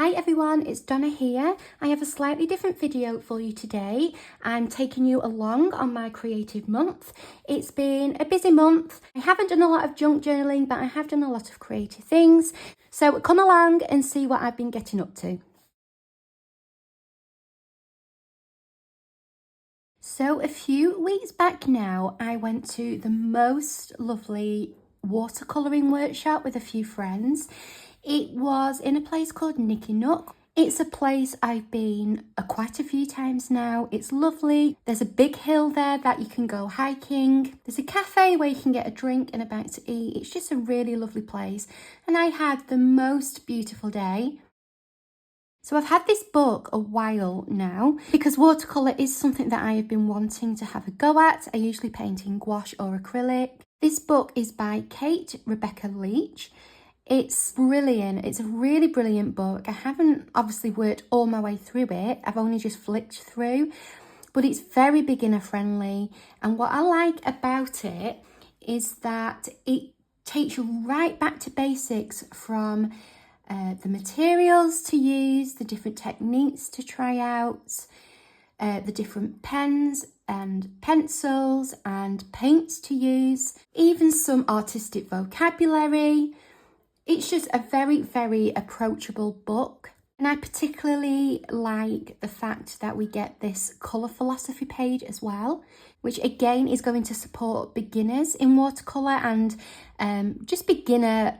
Hi everyone, it's Donna here. I have a slightly different video for you today. I'm taking you along on my creative month. It's been a busy month. I haven't done a lot of junk journaling, but I have done a lot of creative things. So come along and see what I've been getting up to. So a few weeks back now, I went to the most lovely watercolouring workshop with a few friends. It was in a place called Nicky Nook. It's a place I've been quite a few times now. It's lovely. There's a big hill there that you can go hiking. There's a cafe where you can get a drink and a bite to eat. It's just a really lovely place. And I had the most beautiful day. So I've had this book a while now because watercolour is something that I have been wanting to have a go at. I usually paint in gouache or acrylic. This book is by Kate Rebecca Leach. It's brilliant. It's a really brilliant book. I haven't obviously worked all my way through it. I've only just flicked through, but it's very beginner friendly. And what I like about it is that it takes you right back to basics from the materials to use, the different techniques to try out, the different pens and pencils and paints to use, even some artistic vocabulary. It's just a very, very approachable book. And I particularly like the fact that we get this colour philosophy page as well, which again is going to support beginners in watercolour and just beginner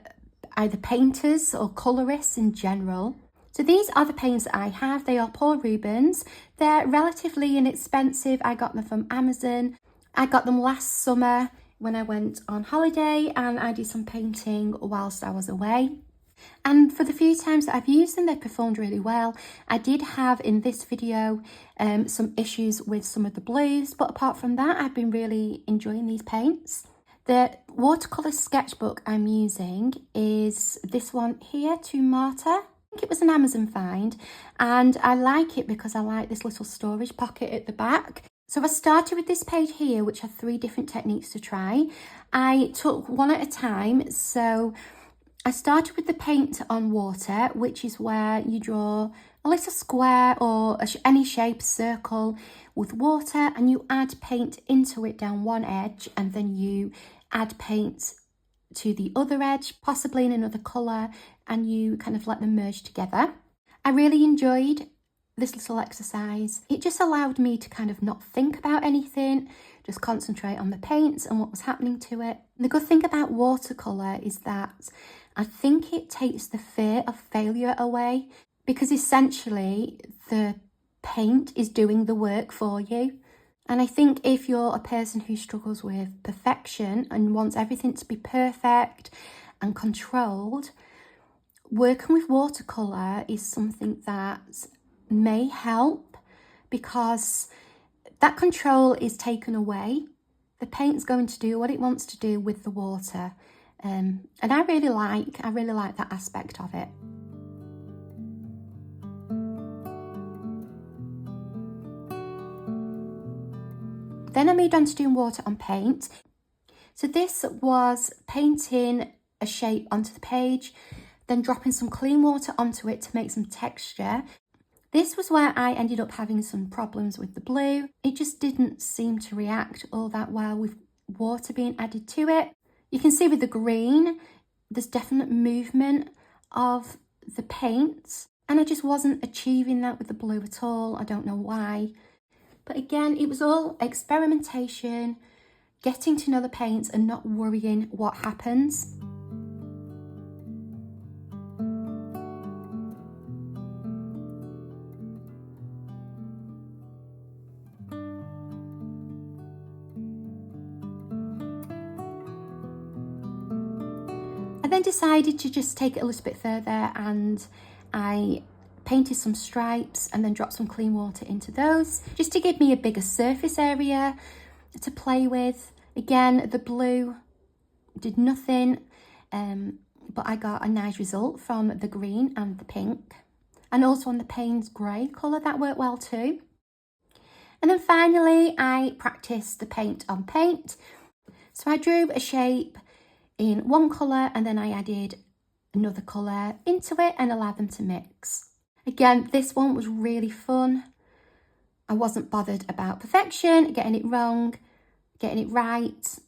either painters or colourists in general. So these are the paints that I have. They are Paul Rubens. They're relatively inexpensive. I got them from Amazon. I got them last summer when I went on holiday and I did some painting whilst I was away. And for the few times that I've used them, they performed really well. I did have in this video some issues with some of the blues, but apart from that, I've been really enjoying these paints. The watercolour sketchbook I'm using is this one here, To Martyr. I think it was an Amazon find, and I like it because I like this little storage pocket at the back. So I started with this page here, which had 3 different techniques to try. I took one at a time. So I started with the paint on water, which is where you draw a little square or any shape, circle with water, and you add paint into it down one edge, and then you add paint to the other edge, possibly in another colour, and you kind of let them merge together. I really enjoyed this little exercise. It just allowed me to kind of not think about anything, just concentrate on the paints and what was happening to it. And the good thing about watercolour is that I think it takes the fear of failure away, because essentially the paint is doing the work for you. And I think if you're a person who struggles with perfection and wants everything to be perfect and controlled, working with watercolour is something that may help, because that control is taken away. The paint's going to do what it wants to do with the water, and I really like that aspect of it. Then I moved on to doing water on paint. So this was painting a shape onto the page, then dropping some clean water onto it to make some texture. This was where I ended up having some problems with the blue. It just didn't seem to react all that well with water being added to it. You can see with the green, there's definite movement of the paint, and I just wasn't achieving that with the blue at all. I don't know why. But again, it was all experimentation, getting to know the paints and not worrying what happens. I then decided to just take it a little bit further, and I painted some stripes and then dropped some clean water into those just to give me a bigger surface area to play with. Again, the blue did nothing, but I got a nice result from the green and the pink, and also on the Payne's grey colour. That worked well too. And then finally I practiced the paint on paint. So I drew a shape in one colour and then I added another colour into it and allowed them to mix. Again, this one was really fun. I wasn't bothered about perfection, getting it wrong, getting it right.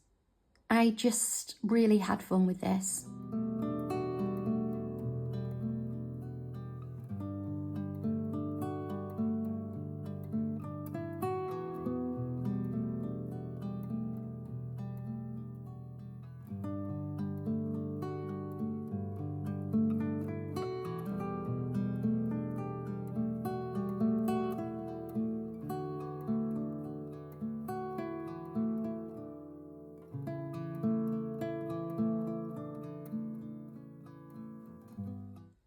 I just really had fun with this.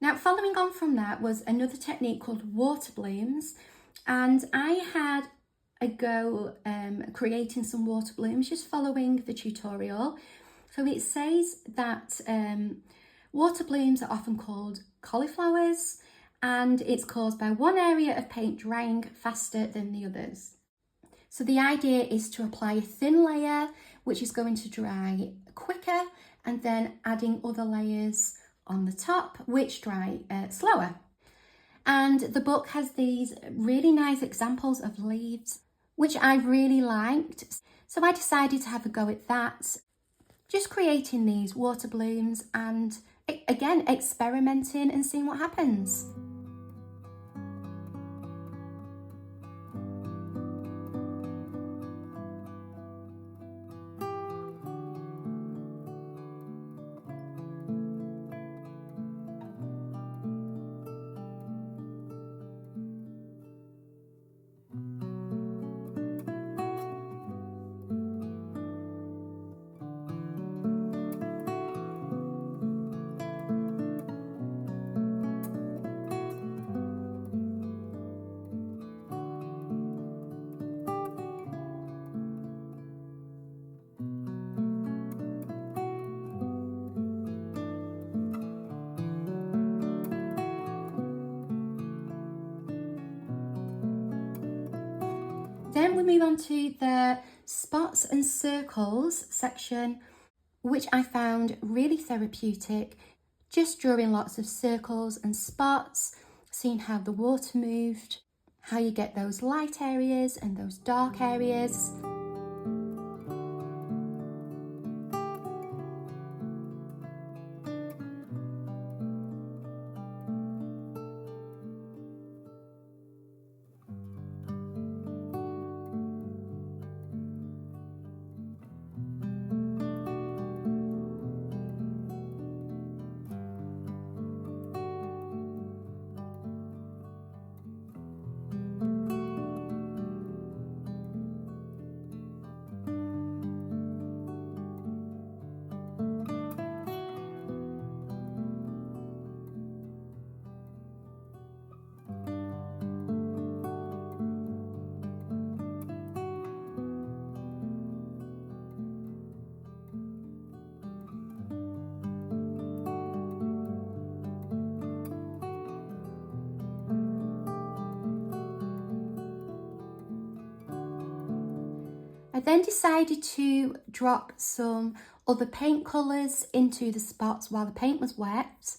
Now, following on from that was another technique called water blooms, and I had a go creating some water blooms, just following the tutorial. So it says that water blooms are often called cauliflowers, and it's caused by one area of paint drying faster than the others. So the idea is to apply a thin layer, which is going to dry quicker, and then adding other layers on the top, which dry slower. And the book has these really nice examples of leaves, which I really liked. So I decided to have a go at that, just creating these water blooms and again, experimenting and seeing what happens. Then we move on to the spots and circles section, which I found really therapeutic, just drawing lots of circles and spots, seeing how the water moved, how you get those light areas and those dark areas. I then decided to drop some other paint colours into the spots while the paint was wet,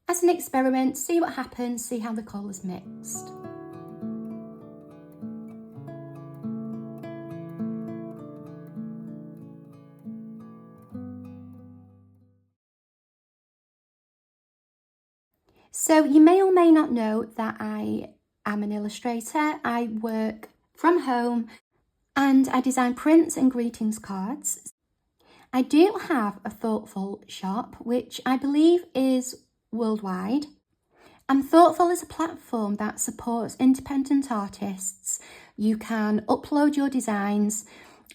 as an experiment, see what happens, see how the colours mixed. So you may or may not know that I am an illustrator. I work from home and I design prints and greetings cards. I do have a Thoughtful shop, which I believe is worldwide. And Thoughtful is a platform that supports independent artists. You can upload your designs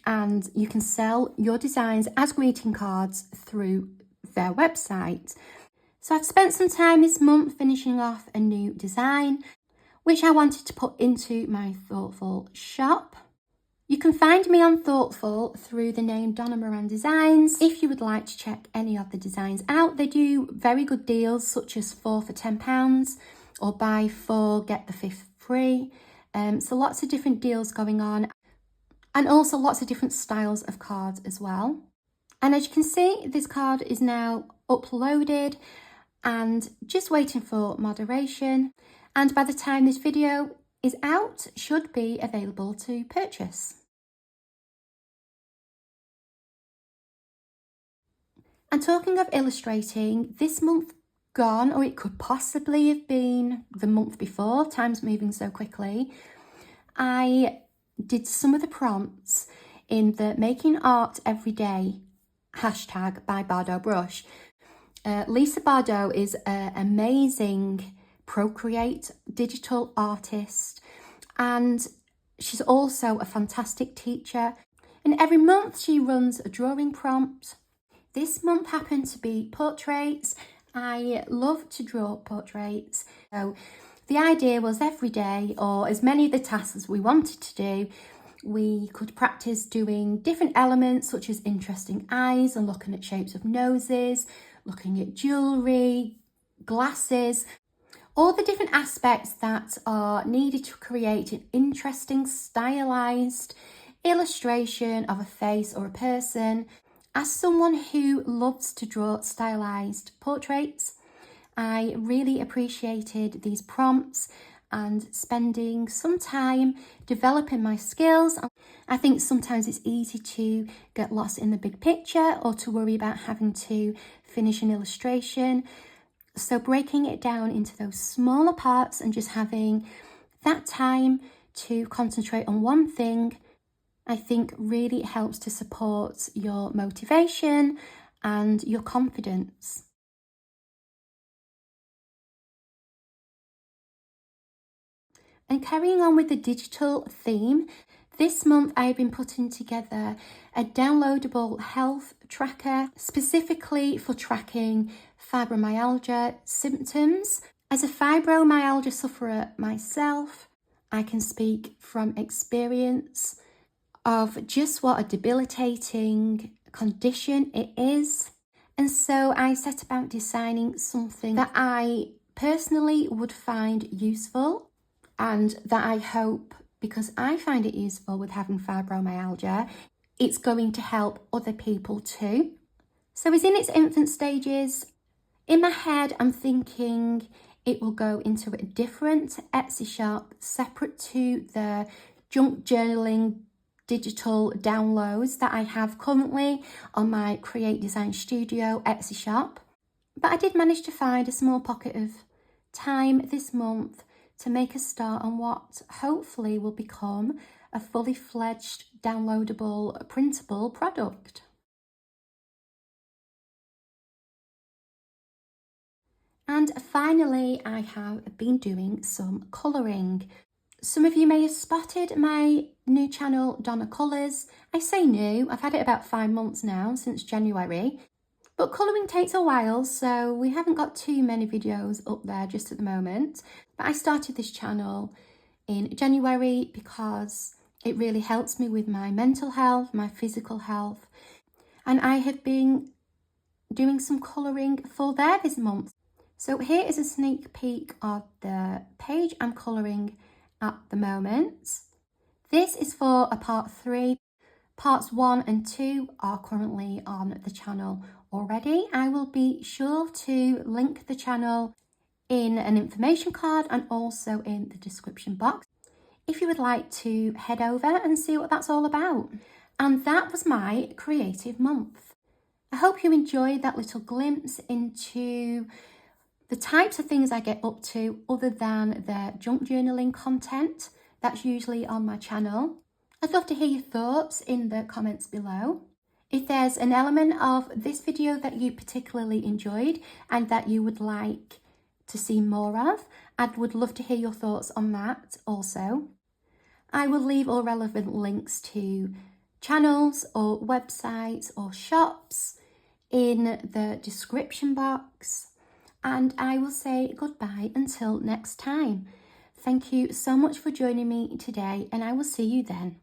and you can sell your designs as greeting cards through their website. So I've spent some time this month finishing off a new design, which I wanted to put into my Thoughtful shop. You can find me on Thoughtful through the name Donna Moran Designs. If you would like to check any of the designs out, they do very good deals such as 4 for £10 or buy 4, get the 5th free. So lots of different deals going on and also lots of different styles of cards as well. And as you can see, this card is now uploaded and just waiting for moderation. and by the time this video is out, should be available to purchase. And talking of illustrating, this month gone, or it could possibly have been the month before, time's moving so quickly, I did some of the prompts in the Making Art Everyday hashtag by Bardot brush. Lisa Bardot is an amazing Procreate digital artist, and she's also a fantastic teacher. And every month she runs a drawing prompt. This month happened to be portraits. I love to draw portraits. So the idea was every day, or as many of the tasks as we wanted to do, we could practice doing different elements such as interesting eyes and looking at shapes of noses, looking at jewellery, glasses, all the different aspects that are needed to create an interesting stylised illustration of a face or a person. As someone who loves to draw stylised portraits, I really appreciated these prompts and spending some time developing my skills. I think sometimes it's easy to get lost in the big picture or to worry about having to finish an illustration. So breaking it down into those smaller parts and just having that time to concentrate on one thing, I think really helps to support your motivation and your confidence. And carrying on with the digital theme, this month I've been putting together a downloadable health tracker specifically for tracking fibromyalgia symptoms. As a fibromyalgia sufferer myself, I can speak from experience of just what a debilitating condition it is. And so I set about designing something that I personally would find useful and that I hope, because I find it useful with having fibromyalgia, it's going to help other people too. So it's in its infant stages. In my head, I'm thinking it will go into a different Etsy shop separate to the junk journaling digital downloads that I have currently on my Create Design Studio Etsy shop. But I did manage to find a small pocket of time this month to make a start on what hopefully will become a fully fledged downloadable printable product. And finally, I have been doing some colouring. Some of you may have spotted my new channel, Donna Colours. I say new, I've had it about 5 months now, since January. But colouring takes a while, so we haven't got too many videos up there just at the moment. But I started this channel in January because it really helps me with my mental health, my physical health. And I have been doing some colouring for there this month. So here is a sneak peek of the page I'm colouring at the moment. This is for a part 3. Parts 1 and 2 are currently on the channel already. I will be sure to link the channel in an information card and also in the description box if you would like to head over and see what that's all about. And that was my creative month. I hope you enjoyed that little glimpse into the types of things I get up to other than the junk journaling content that's usually on my channel. I'd love to hear your thoughts in the comments below. If there's an element of this video that you particularly enjoyed and that you would like to see more of, I would love to hear your thoughts on that also. I will leave all relevant links to channels or websites or shops in the description box. And I will say goodbye until next time. Thank you so much for joining me today, and I will see you then.